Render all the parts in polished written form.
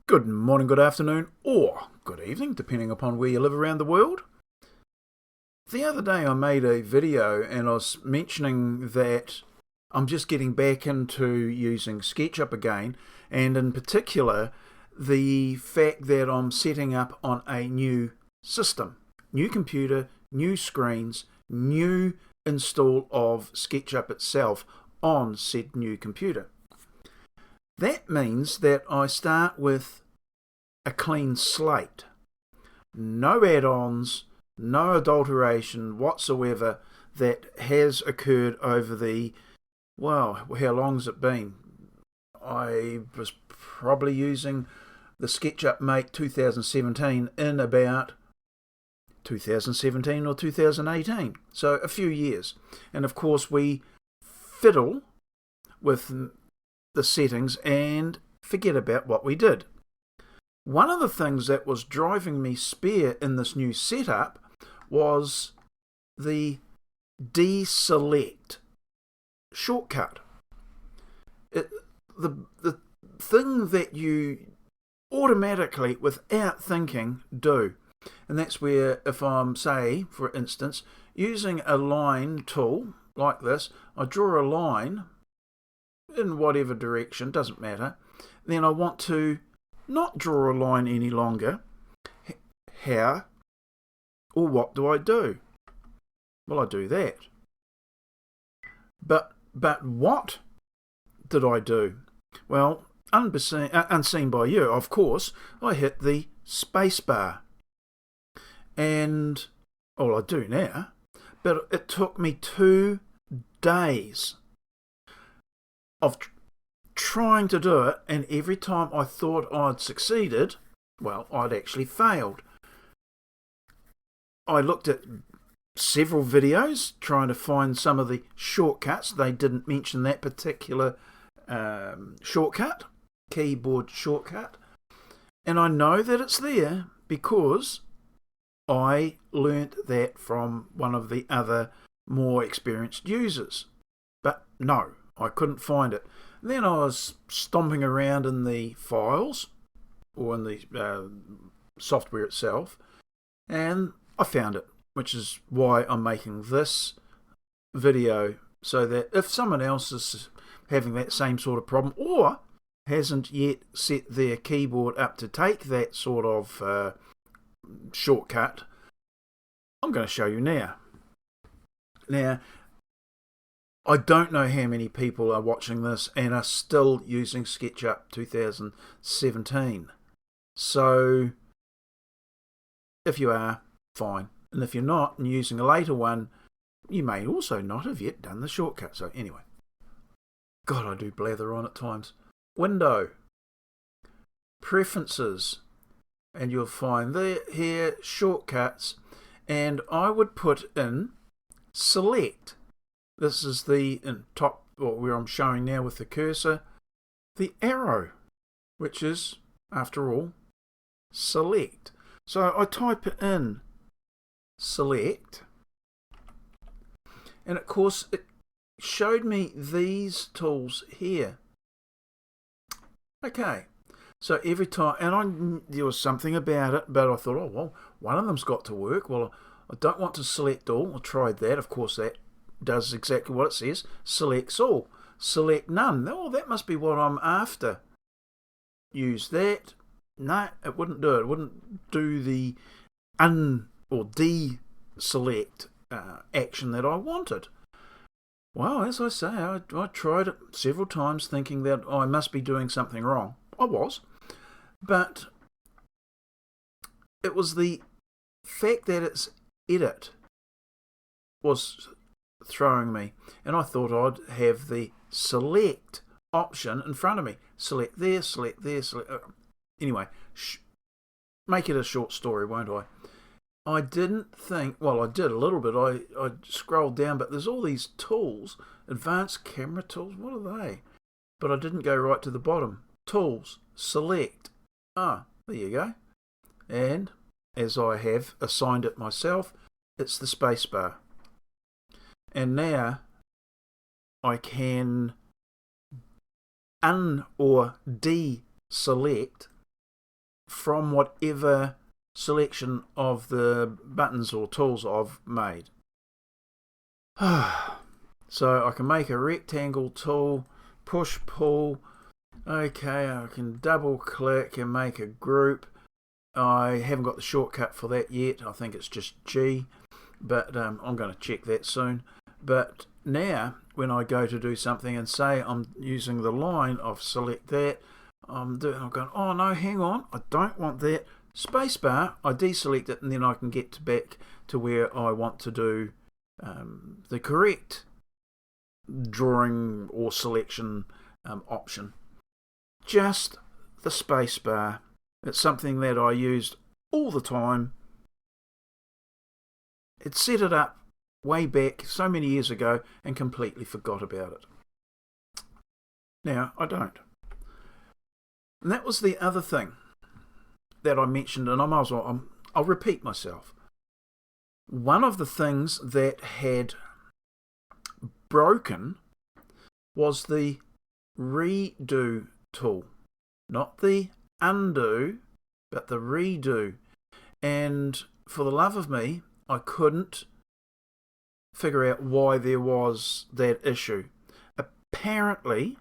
Good morning, good afternoon, or good evening, depending upon where you live around the world. The other day I made a video and I was mentioning that I'm just getting back into using Sketchup again, and in particular the fact that I'm setting up on a new system. New computer, new screens, new install of Sketchup itself on said new computer. That means that I start with a clean slate. No add-ons, no adulteration whatsoever that has occurred over how long's it been? I was probably using the SketchUp Mate 2017 in about 2017 or 2018, so a few years. And of course we fiddle with the settings and forget about what we did. One of the things that was driving me spear in this new setup was the deselect shortcut. The thing that you automatically, without thinking, do. And that's where if I'm, say, for instance, using a line tool like this, I draw a line in whatever direction, doesn't matter, then I want to not draw a line any longer. How or what do I do? Well, I do that. But what did I do? Well, unseen by you, of course, I hit the space bar. And all I do now, but it took me 2 days of trying to do it, and every time I thought I'd succeeded, well, I'd actually failed. I looked at several videos trying to find some of the shortcuts. They didn't mention that particular shortcut, keyboard shortcut, and I know that it's there because I learnt that from one of the other more experienced users. But no, I couldn't find it. Then I was stomping around in the files, or in the software itself, and I found it, which is why I'm making this video, so that if someone else is having that same sort of problem, or hasn't yet set their keyboard up to take that sort of shortcut, I'm going to show you now. Now, I don't know how many people are watching this and are still using SketchUp 2017. So, if you are, fine. And if you're not and using a later one, you may also not have yet done the shortcut. So anyway, God, I do blather on at times. Window, Preferences, and you'll find there here shortcuts, and I would put in Select. This is the top, where I'm showing now with the cursor, the arrow, which is, after all, Select. So I type in Select, and of course it showed me these tools here. Okay, so every time, and there was something about it, but I thought, oh well, one of them's got to work. Well, I don't want to select all. I tried that. Of course, that does exactly what it says. Selects all. Select none. Oh, that must be what I'm after. Use that. No, it wouldn't do it. It wouldn't do the deselect action that I wanted. Well, as I say, I tried it several times thinking that I must be doing something wrong. I was. But it was the fact that it's edit was throwing me. And I thought I'd have the select option in front of me. Select there, select there, select. Anyway, make it a short story, won't I? I didn't think, well, I did a little bit. I scrolled down, but there's all these tools, advanced camera tools, what are they? But I didn't go right to the bottom. Tools, select. There you go. And as I have assigned it myself, it's the spacebar. And now I can or deselect from whatever selection of the buttons or tools I've made. So I can make a rectangle tool, push, pull. Okay, I can double click and make a group. I haven't got the shortcut for that yet. I think it's just G, but I'm going to check that soon. But now, when I go to do something and say I'm using the line, I've select that. I'm going, oh no, hang on, I don't want that. Spacebar, I deselect it, and then I can get back to where I want to do the correct drawing or selection option. Just the spacebar. It's something that I used all the time. It set it up way back so many years ago and completely forgot about it. Now I don't. And that was the other thing that I mentioned, and I might as well, I'll repeat myself. One of the things that had broken was the redo tool. Not the undo, but the redo. And for the love of me, I couldn't figure out why there was that issue. Apparently,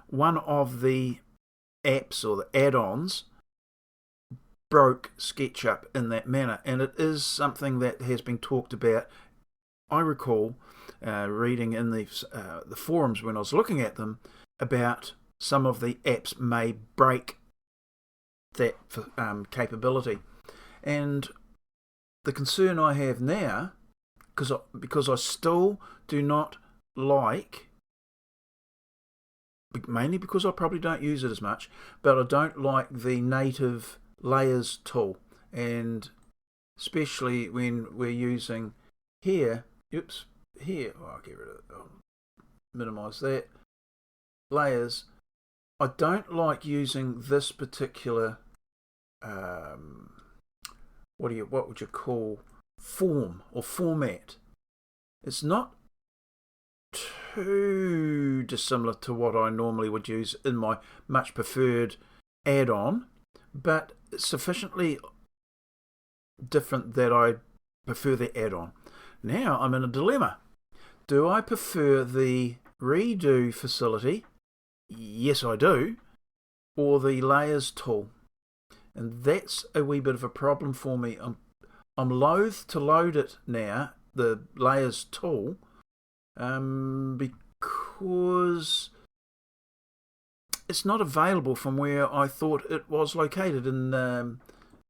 one of the apps or the add-ons broke Sketchup in that manner, and it is something that has been talked about. I recall reading in the forums when I was looking at them about some of the apps may break that capability. And the concern I have now, because I still do not like, mainly because I probably don't use it as much, but I don't like the native layers tool, and especially when we're using here, I'll get rid of it, I'll minimize that, layers. I don't like using this particular what would you call form or format. It's not too dissimilar to what I normally would use in my much preferred add-on, but sufficiently different that I prefer the add-on. Now I'm in a dilemma. Do I prefer the redo facility? Yes, I do. Or the layers tool? And that's a wee bit of a problem for me. I'm loath to load it now, the layers tool, because it's not available from where I thought it was located in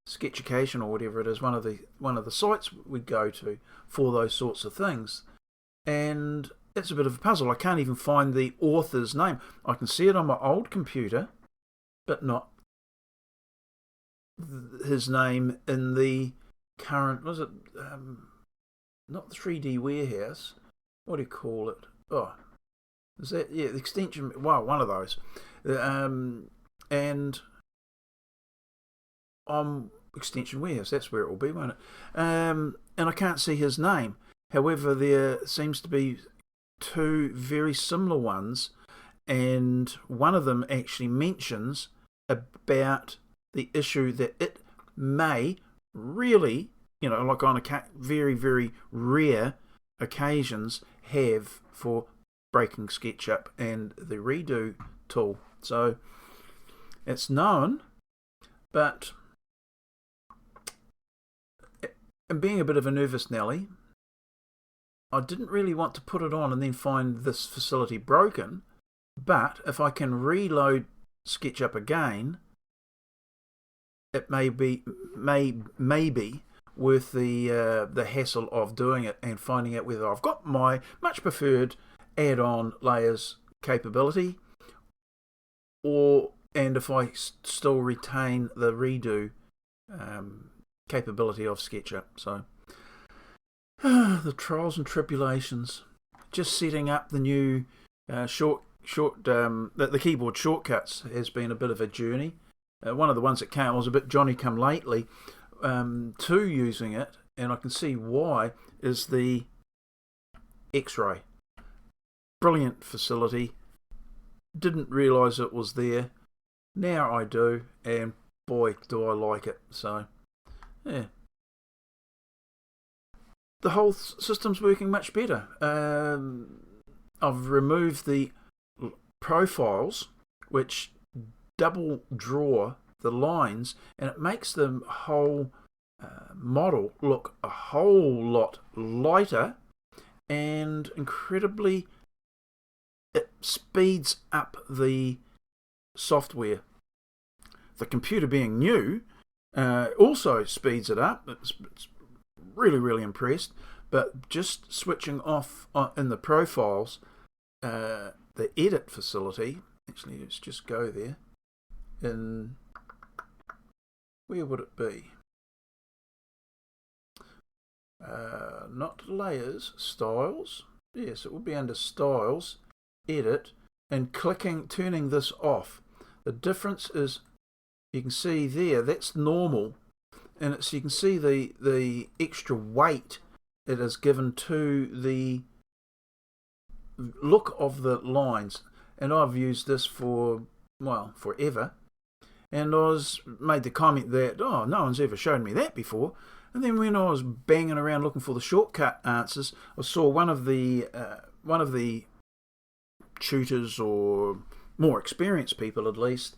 Sketchucation or whatever it is, one of the sites we go to for those sorts of things. And it's a bit of a puzzle. I can't even find the author's name. I can see it on my old computer, but not his name in the current, was it not the 3D warehouse, what do you call it? Oh, is that, yeah, the extension, wow, one of those. And extension warehouse, that's where it will be, won't it? And I can't see his name. However, there seems to be two very similar ones, and one of them actually mentions about the issue that it may really, like on a very, very rare occasions, have for breaking Sketchup and the redo tool. So it's known, but and being a bit of a nervous Nelly, I didn't really want to put it on and then find this facility broken. But if I can reload Sketchup again, it may be worth the hassle of doing it and finding out whether I've got my much preferred add-on layers capability, and if I still retain the redo capability of Sketchup. So the trials and tribulations. Just setting up the new the keyboard shortcuts has been a bit of a journey. One of the ones that came was a bit Johnny-come-lately to using it, and I can see why, is the X-ray. Brilliant facility. Didn't realise it was there. Now I do, and boy, do I like it. So, yeah. The whole system's working much better. I've removed the profiles, which double draw the lines, and it makes the whole model look a whole lot lighter, and incredibly, it speeds up the software. The computer, being new, also speeds it up. It's really impressed, but just switching off in the profiles, the edit facility, actually let's just go there, in, where would it be? Not layers, styles, yes, it would be under styles, edit, and turning this off. The difference is, you can see there, that's normal, and you can see the extra weight it is given to the look of the lines. And I've used this for, well, forever, and I made the comment that, oh, no one's ever shown me that before. And then when I was banging around looking for the shortcut answers, I saw one of the tutors, or more experienced people at least,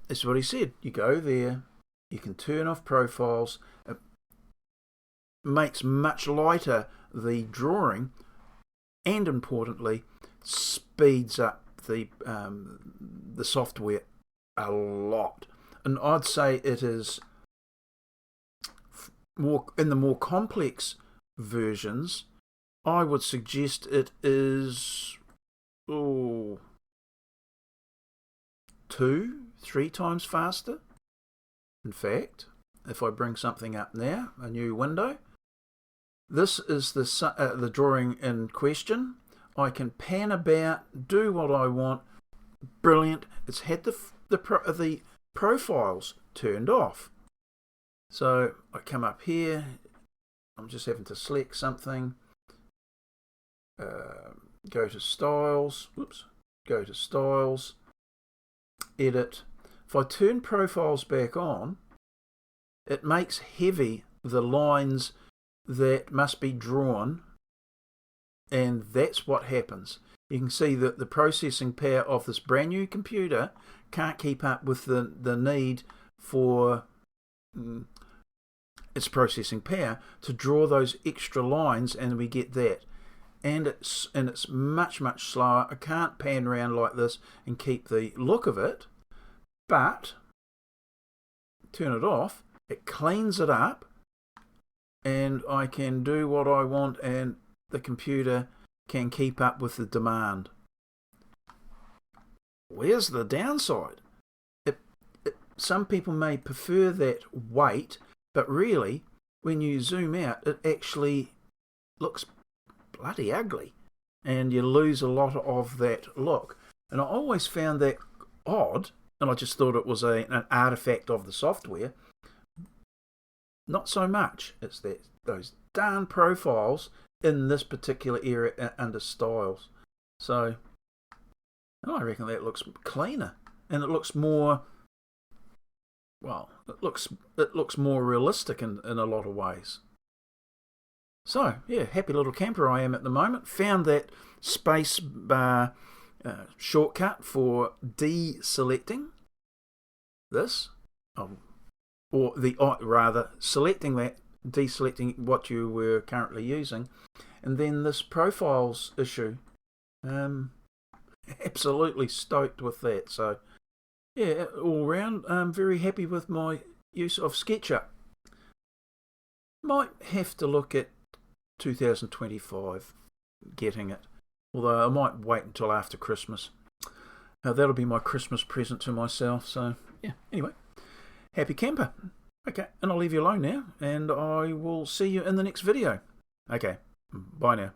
that's what he said. You go there, you can turn off profiles. It makes much lighter the drawing, and importantly, speeds up the software a lot. And I'd say it is more in the more complex versions. I would suggest it is 2-3 times faster. In fact, if I bring something up now, a new window, this is the drawing in question. I can pan about, do what I want. Brilliant. It's had the profiles turned off. So I come up here. I'm just having to select something. Go to styles. Whoops. Go to styles. Edit. If I turn profiles back on, it makes heavy the lines that must be drawn, and that's what happens. You can see that the processing power of this brand new computer can't keep up with the need for its processing power to draw those extra lines, and we get that. And it's much slower. I can't pan around like this and keep the look of it, but turn it off, it cleans it up, and I can do what I want, and the computer can keep up with the demand. Where's the downside? Some people may prefer that weight, but really, when you zoom out, it actually looks bloody ugly, and you lose a lot of that look. And I always found that odd, and I just thought it was an artifact of the software. Not so much. It's those darn profiles in this particular area under styles. So I reckon that looks cleaner, and it looks more, well, it looks more realistic in a lot of ways. So yeah, happy little camper I am at the moment. Found that space bar shortcut for deselecting this, rather selecting that, deselecting what you were currently using, and then this profiles issue. Absolutely stoked with that. So yeah, all round, I'm very happy with my use of SketchUp. Might have to look at 2025 getting it, although I might wait until after Christmas. That'll be my Christmas present to myself. So yeah, anyway, happy camper. Okay, and I'll leave you alone now, and I will see you in the next video. Okay, bye now.